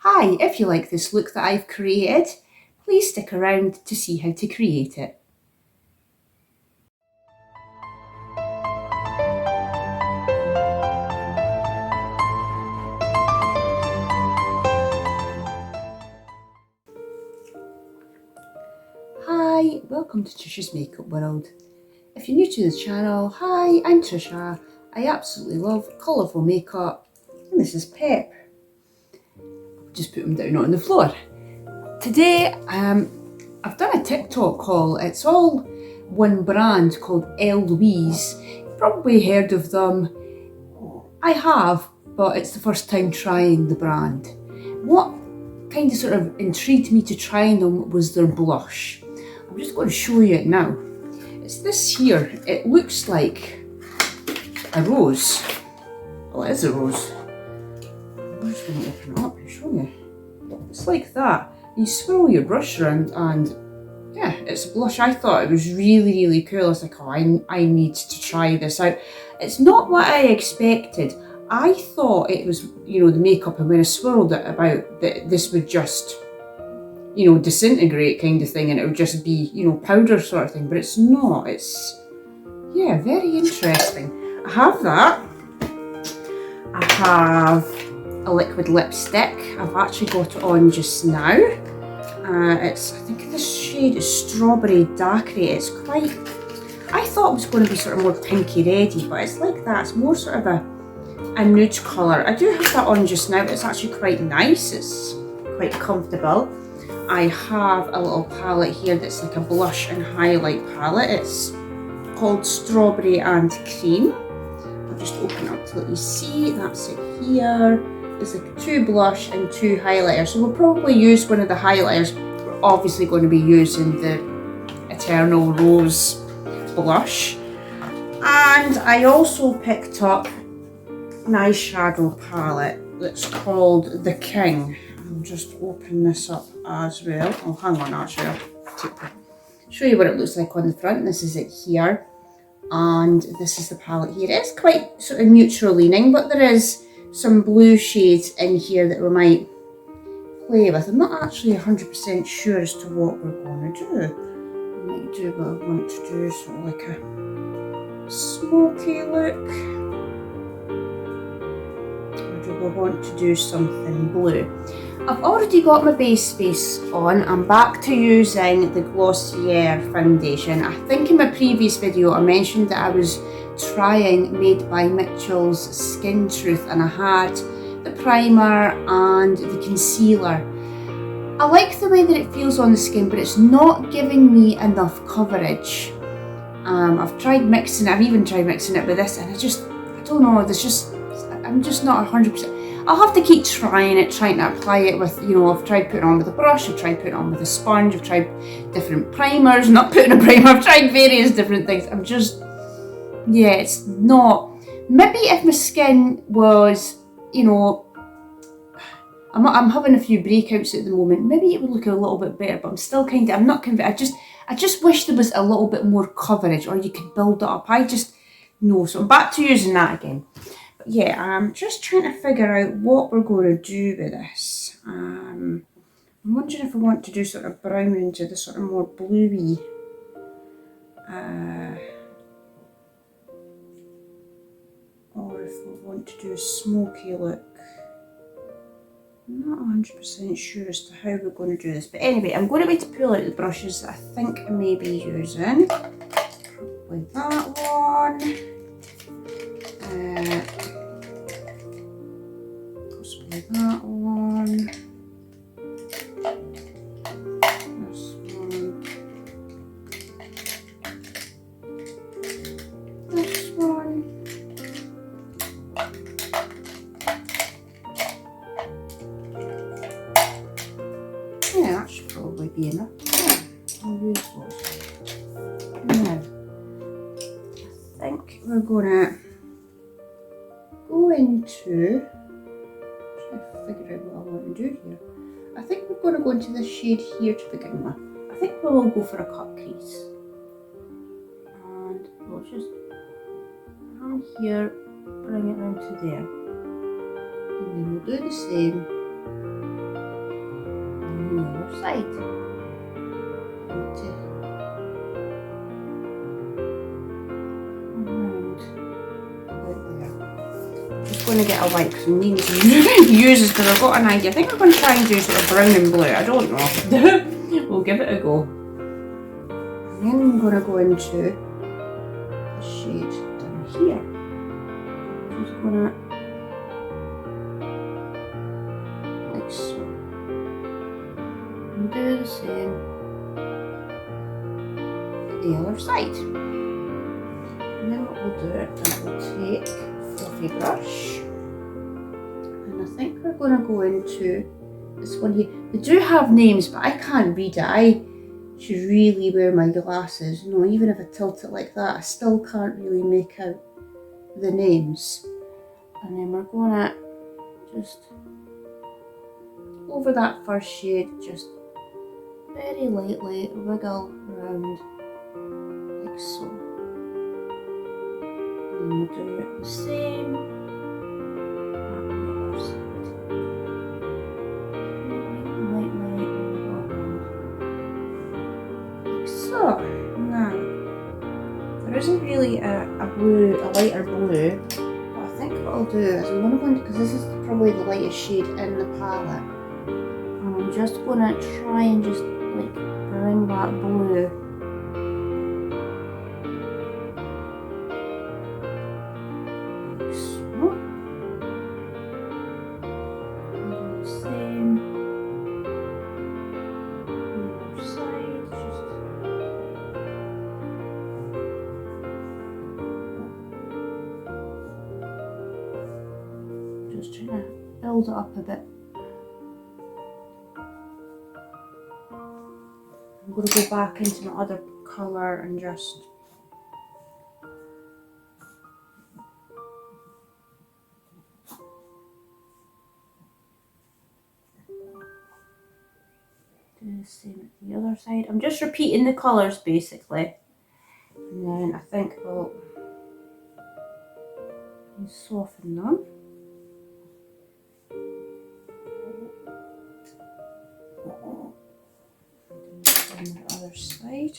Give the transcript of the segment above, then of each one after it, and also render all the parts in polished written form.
Hi, if you like this look that I've created, please stick around to see how to create it. Hi, welcome to Tricia's Makeup World. If you're new to the channel, hi, I'm Tricia. I absolutely love colourful makeup, and this is Pep. Just put him down on the floor. Today, I've done a TikTok haul. It's all one brand called Eloise. You've probably heard of them. I have, but it's the first time trying the brand. What kind of sort of intrigued me to trying them was their blush. I'm just going to show you it now. It's this here. It looks like a rose. Well, it is a rose. I'm just going to open it up and show you. It's like that. You swirl your brush around and yeah, it's a blush. I thought it was really cool. I was like, oh, I need to try this out. It's not what I expected. I thought it was, the makeup, and when I swirled it about, that this would just, disintegrate kind of thing, and it would just be, powder sort of thing, but it's not. It's, yeah, very interesting. I have that. I have a liquid lipstick. I've actually got it on just now. I think this shade is Strawberry Daiquiri. It's quite, I thought it was going to be sort of more pinky reddy, but it's like that. It's more sort of a nude colour. I do have that on just now, but it's actually quite nice. It's quite comfortable. I have a little palette here that's like a blush and highlight palette. It's called Strawberry and Cream. I'll just open it up to let you see. That's it here. There's like 2 blush and 2 highlighters. So we'll probably use one of the highlighters. We're obviously going to be using the Eternal Rose blush. And I also picked up an eyeshadow palette that's called The King. I'll just open this up as well. Oh, hang on, actually, I'll show you what it looks like on the front. This is it here. And this is the palette here. It's quite sort of neutral leaning, but there is some blue shades in here that we might play with. I'm not actually 100% sure as to what we're going to do. I might do what I want to do, sort of like a smoky look. Or do I want to do something blue? I've already got my base face on. I'm back to using the Glossier foundation. I think in my previous video I mentioned that I was trying Made by Mitchell's Skin Truth, and I had the primer and the concealer. I like the way that it feels on the skin, but it's not giving me enough coverage. I've even tried mixing it with this, and I don't know, I'm just not 100%. I'll have to keep trying to apply it with, I've tried putting it on with a brush, I've tried putting it on with a sponge, I've tried different primers, not putting a primer, I've tried various different things. Yeah, it's not, maybe if my skin was, I'm having a few breakouts at the moment, maybe it would look a little bit better, but I'm still I'm not convinced. I just wish there was a little bit more coverage, or you could build it up. No, so I'm back to using that again. But yeah, I'm just trying to figure out what we're going to do with this. I'm wondering if I want to do sort of brown into the sort of more bluey. Or if we want to do a smoky look. I'm not 100% sure as to how we're going to do this. But anyway, I'm going to wait to pull out the brushes that I think I may be using. Probably that one. Possibly that one. This one. This one. Yeah, that should probably be enough. Yeah, I'll use those. Now, I think we're gonna go into, trying to figure out what I want to do here. I think we're gonna go into this shade here to begin with. I think we will go for a cut crease. And we'll just from here, bring it down to there. And then we'll do the same other side. Just going to get a light because I'm needing to use this because I've got an idea. I think I'm going to try and do sort of brown and blue. I don't know. We'll give it a go. And then I'm going to go into the shade down here. I'm just going to, like so, and do the same the other side. And then what we'll do is we'll take a fluffy brush, and I think we're going to go into this one here. They do have names, but I can't read it. I should really wear my glasses. You know, even if I tilt it like that, I still can't really make out the names. And then we're going to just over that first shade, just very lightly wiggle around like so. And we'll do the same on the other side. Lightly wiggle around like so. Now, there isn't really a lighter blue, but I think what I'll do is I'm going to go into, because this is probably the lightest shade in the palette, and I'm just going to try and just like bring that blue like so. And do the same on the other side. Just trying to build it up a bit. I'm going to go back into my other colour and just do the same at the other side. I'm just repeating the colours basically, and then I think we'll soften them. On the other side.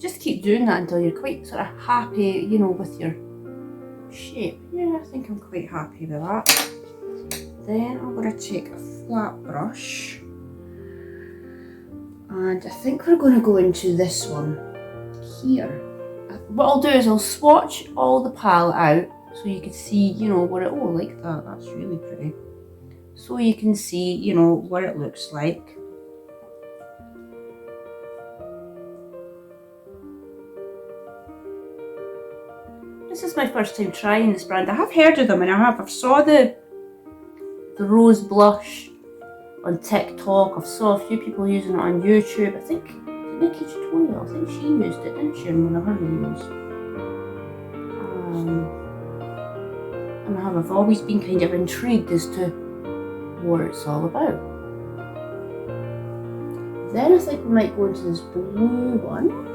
Just keep doing that until you're quite sort of happy, you know, with your shape. Yeah, I think I'm quite happy with that. Then I'm going to take a flat brush, and I think we're going to go into this one here. What I'll do is I'll swatch all the palette out so you can see, you know, what it, oh, like that, that's really pretty. So you can see, you know, what it looks like. This is my first time trying this brand. I have heard of them, and I've saw the rose blush on TikTok. I've saw a few people using it on YouTube. I think Nikki Tutorial, I think she used it, didn't she, in one of her videos. And I've always been kind of intrigued as to what it's all about. Then I think we might go into this blue one.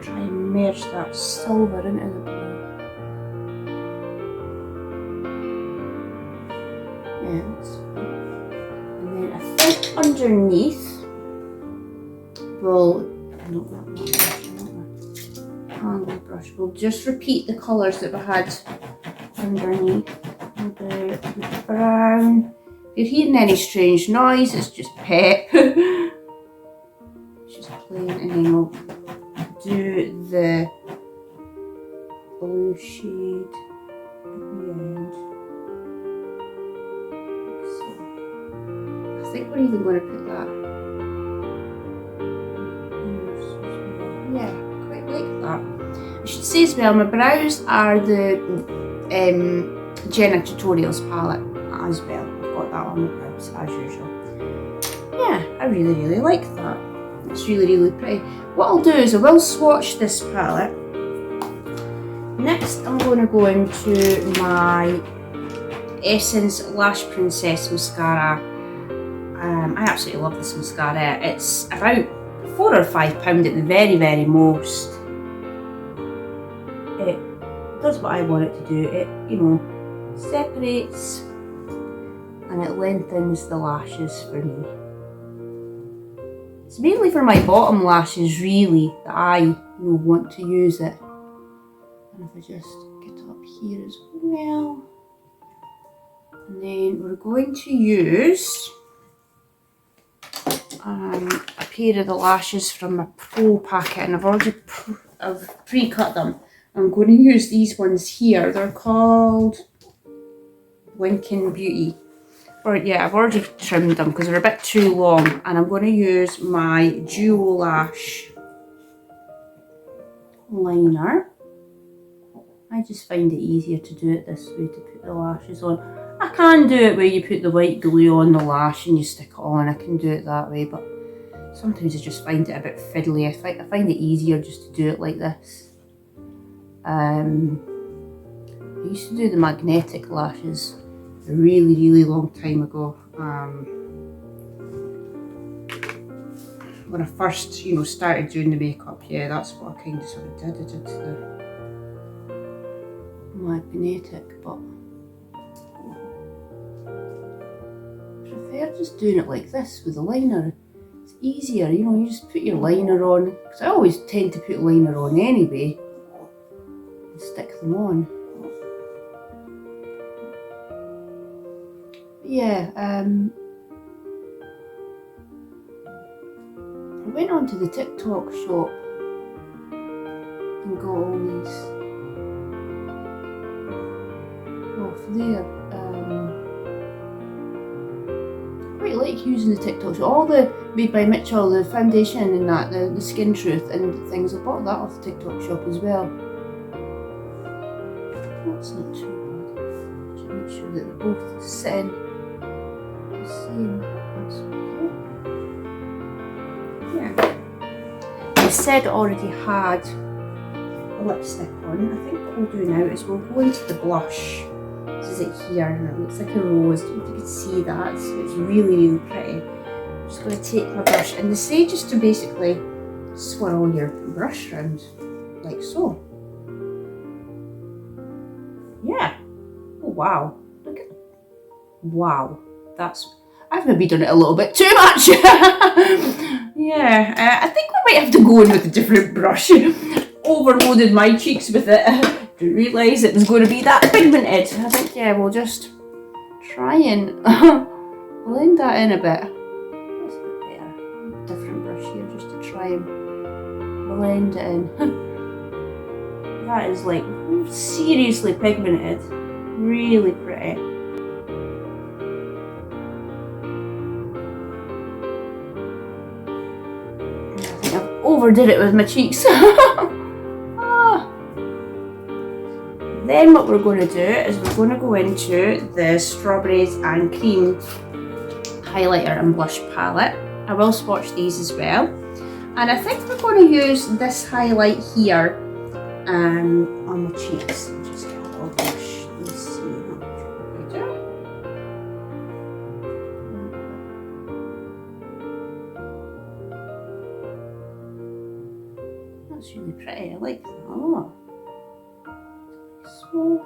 Try and merge that silver into the blue. Yeah, that's fine. And then I think underneath we'll, no, not angle brush, we'll just repeat the colours that we had underneath. We'll do the brown. If you're hearing any strange noise, it's just Pep. She's playing, and then we'll do the blue shade at the end. So, I think we're even going to put that. Yeah, quite like that. I should say as well, my brows are the Jenna Tutorials palette as well. I've got that on the brows as usual. Yeah, I really like that. It's really, really pretty. What I'll do is I will swatch this palette. Next, I'm going to go into my Essence Lash Princess mascara. I absolutely love this mascara. It's about £4 or £5 at the very, very most. It does what I want it to do. It, you know, separates and it lengthens the lashes for me. It's mainly for my bottom lashes, really, that I want to use it. And if I just get up here as well. And then we're going to use a pair of the lashes from my Pro packet, and I've already pre-cut them. I'm going to use these ones here. They're called Blinking Beauty. Or yeah, I've already trimmed them because they're a bit too long, and I'm going to use my Duo Lash liner. I just find it easier to do it this way, to put the lashes on. I can do it where you put the white glue on the lash and you stick it on. I can do it that way, but sometimes I just find it a bit fiddly. I find it easier just to do it like this. I used to do the magnetic lashes a really, really long time ago. When I first, started doing the makeup, yeah, that's what I kind of sort of did. I did the magnetic, but I prefer just doing it like this with the liner. It's easier, you just put your liner on, because I always tend to put liner on anyway and stick them on. But yeah, I went onto the TikTok shop and got all these off there. I quite like using the TikTok shop. All the Made by Mitchell, the foundation and that, the Skin Truth and things, I bought that off the TikTok shop as well. That's not too bad. Just make sure that they're both sitting the same. That's okay. Yeah. I said I already had a lipstick on. I think what we'll do now is we'll go into the blush. This is it here, and it looks like a rose. I don't know if you can see that. It's really, really pretty. I'm just going to take my brush, and they say just to basically swirl your brush around, like so. Yeah. Oh wow. Look at. Wow. I've maybe done it a little bit too much. Yeah. I think we might have to go in with a different brush. Overloaded my cheeks with it. Didn't realise it was going to be that pigmented. I think, yeah, we'll just try and blend that in a bit. That's a bit better. Different brush here just to try and blend it in. That is like seriously pigmented. Really pretty. I think I've overdid it with my cheeks. Then what we're going to do is we're going to go into the Strawberries and Cream highlighter and blush palette. I will swatch these as well. And I think we're going to use this highlight here on the cheeks. I'll just get a little brush and see how much we're going to do. That's really pretty. I like that a lot. So,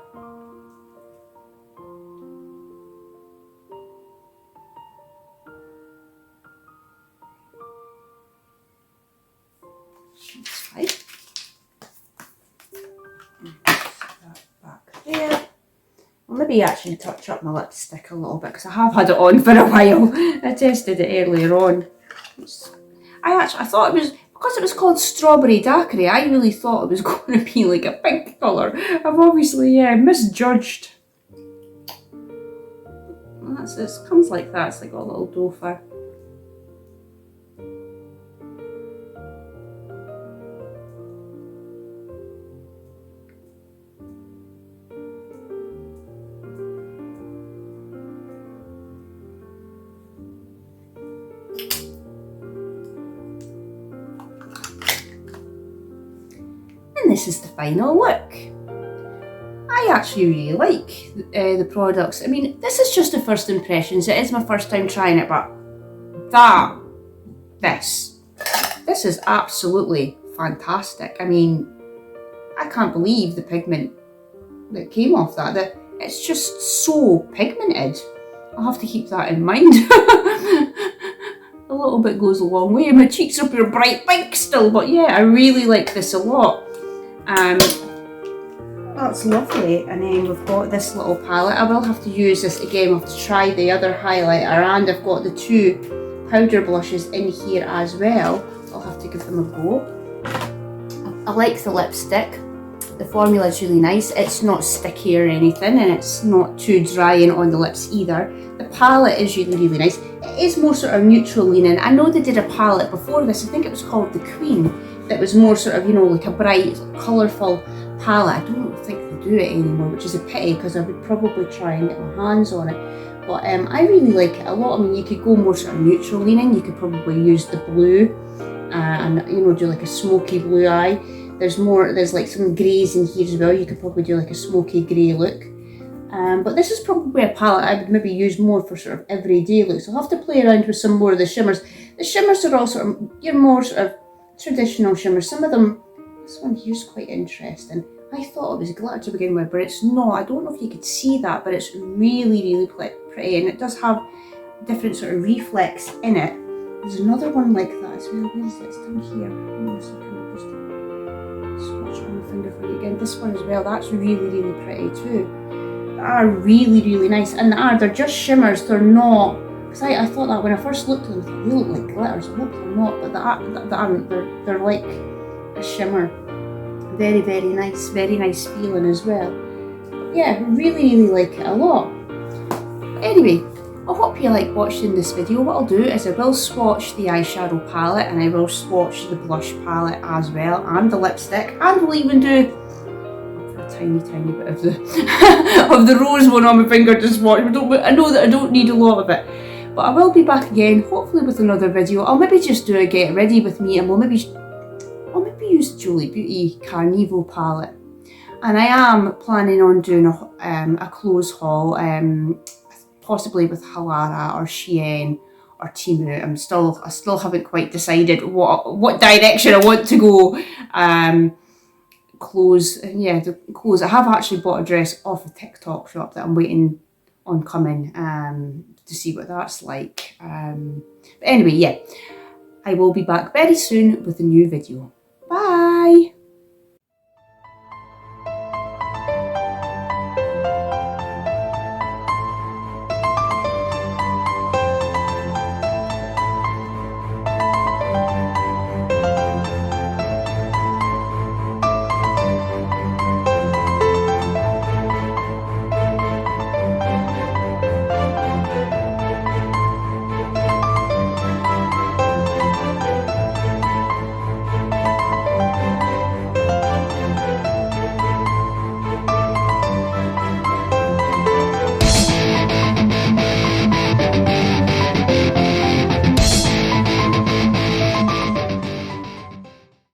that's fine. Set that back there. I'll maybe actually touch up my lipstick a little bit because I have had it on for a while. I tested it earlier on. I thought it was, because it was called Strawberry Daiquiri, I really thought it was going to be like a pink colour. I've obviously, misjudged. It comes like that, it's like a little doe. And this is the final look. I actually really like the products. I mean, this is just the first impressions. It is my first time trying it, but this is absolutely fantastic. I mean, I can't believe the pigment that came off that. It's just so pigmented. I'll have to keep that in mind. A little bit goes a long way. My cheeks are pure bright pink still, but yeah, I really like this a lot. That's lovely. And then we've got this little palette. I will have to use this again. We'll have to try the other highlighter, and I've got the 2 powder blushes in here as well. I'll have to give them a go. I like the lipstick. The formula is really nice. It's not sticky or anything, and it's not too drying on the lips either. The palette is really, really nice. It is more sort of neutral leaning. I know they did a palette before this. I think it was called the Queen. That was more sort of, you know, like a bright, colourful palette. I don't think they do it anymore, which is a pity because I would probably try and get my hands on it. But I really like it a lot. I mean, you could go more sort of neutral leaning. You could probably use the blue and, you know, do like a smoky blue eye. There's like some greys in here as well. You could probably do like a smoky grey look. But this is probably a palette I would maybe use more for sort of everyday looks. I'll have to play around with some more of the shimmers. The shimmers are all sort of, you're more sort of traditional shimmers. Some of them, this one here's quite interesting. I thought it was glitter to begin with, but it's not. I don't know if you could see that, but it's really, really pretty, and it does have different sort of reflex in it. There's another one like that as well. Where is it? It's down here. Swatch on the finger for you again. This one as well. That's really, really pretty too. They are really, really nice, and they're just shimmers. They're not. Because I thought that when I first looked at them, they look like glitters. I hope they're not, but they aren't. They're like a shimmer. Very, very nice feeling as well. But yeah, really, really like it a lot. But anyway, I hope you like watching this video. What I'll do is I will swatch the eyeshadow palette, and I will swatch the blush palette as well, and the lipstick, and we'll even do a tiny bit of the of the rose one on my finger to swatch. I know that I don't need a lot of it. But I will be back again, hopefully with another video. I'll maybe just do a get ready with me, and I'll maybe use Julie Beauty Carnival palette. And I am planning on doing a clothes haul, possibly with Halara or Shein or Temu. I still haven't quite decided what direction I want to go. Clothes, yeah, the clothes. I have actually bought a dress off a TikTok shop that I'm waiting on coming to see what that's like. But anyway, yeah, I will be back very soon with a new video.